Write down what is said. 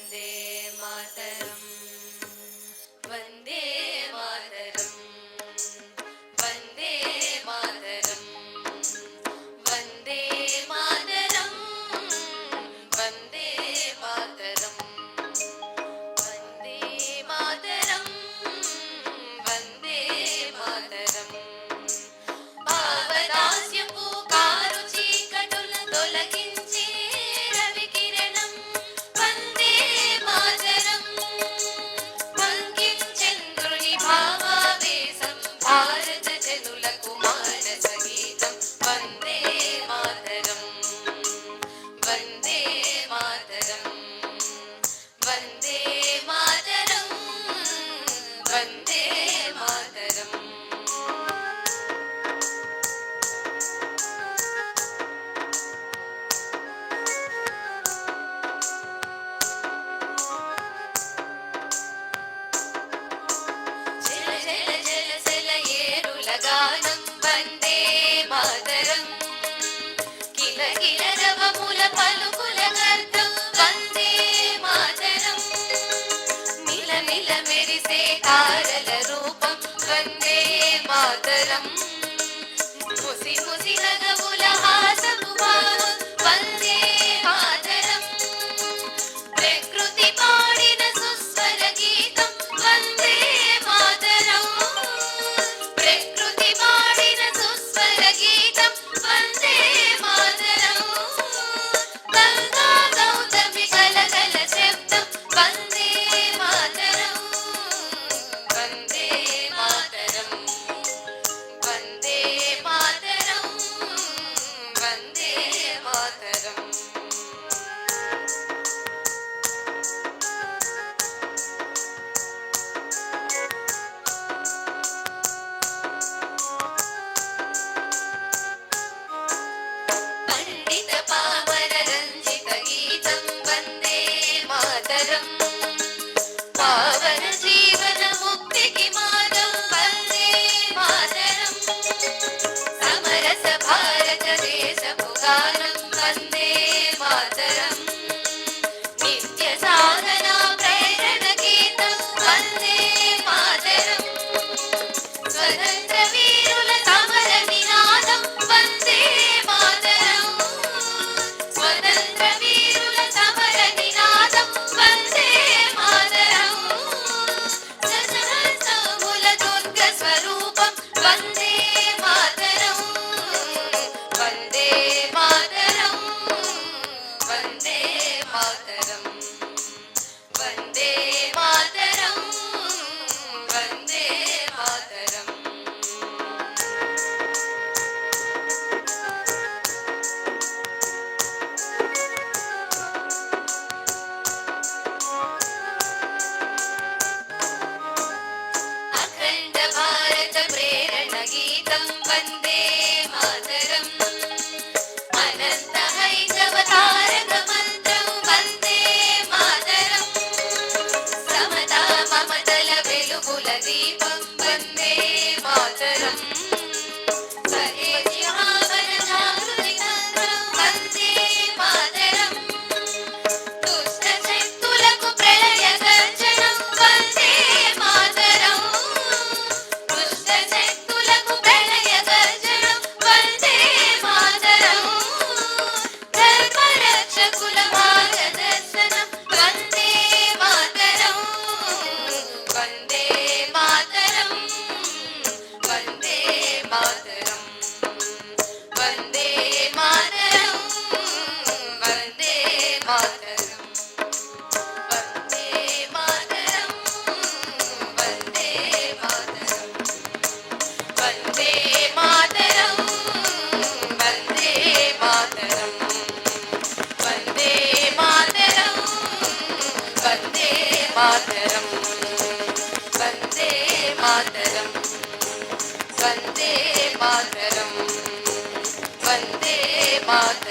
वन्दे मातरम् वन्दे मातरम् वन्दे मातरम् वन्दे मातरम् वन्दे मातरम् वन्दे मातरम् वन्दे मातरम् भावदास्यपु कारु चीकटुल तोलगिंचे रविकिरणं वन्दे मातरम् वङ्किञ्चन्द्रुनि भावावेशं भारत जनुలకు మానస గీతం वन्दे मातरम् वन्दे मातरम् वन्दे मातरम् वन्दे मातरम् गानं वन्दे मातरम् किल किल रवमुल पलुकुल गर्दं वन्दे मातरम् मिल मिल मेरिसे तारल रूपं वन्दे मातरम् मुसि मुसि नगमुल हासपु भावं वन्दे मातरम् प्रकृति पाडिन सुस्वर गीतं वन्दे मातरम् प्रकृति पाडिन सुस्वर गीतं वन्दे मातरम् गङ्गा गौतमि गलगल शब्दं वन्दे मातरम् वन्दे मातरम् वन्दे मातरम् वन्दे मातरम् पंडित पावन रंजित गीतं वन्दे मातरम् पावन जीवन मुक्ति मार्गं वन्दे मातरम् समरस भारत देश गानं वन्दे मातरम् नित्य साधना प्रेरण गीतं वन्दे मातरम् स्वतंत्र वीरुल समर निनादं वन्दे मातरम् स्वतंत्र वीरुल समर निनादं वन्दे मातरम् सशस्त्रमूल दुर्ग स्वरूपं वन्दे मातरम् वन्दे मातरम् वन्दे मातरम् वन्दे मातरम् वन्दे मातरम् अखण्ड भारत प्रेरण गीतं वन्दे मातरम् अनन्त हैन्दव तारक मन्त्रं वन्दे मातरम् समता ममतल वेलुगुल दीपं वन्दे मातरम् सहेजिहावन जागृति तन्त्रं वन्दे मातरम् दुष्ट शक्तुలకు ప్రళయ గర్జనం వందే మాతరం దుష్ట శక్తులకు ప్రళయ గర్జనం వందే మాతరం ధర్మ రక్షకుల మార్గదర్శనం వందే మాతరం వందే మాతరం వందే మాతరం వందే మాతరం వందే మాతరం वन्दे मातरम् वन्दे मातरम् वन्दे मातरम् वन्दे मातरम् वन्दे मातरम् वन्दे मातरम् वन्दे मातरम् वन्दे मातरम् वन्दे मातरम्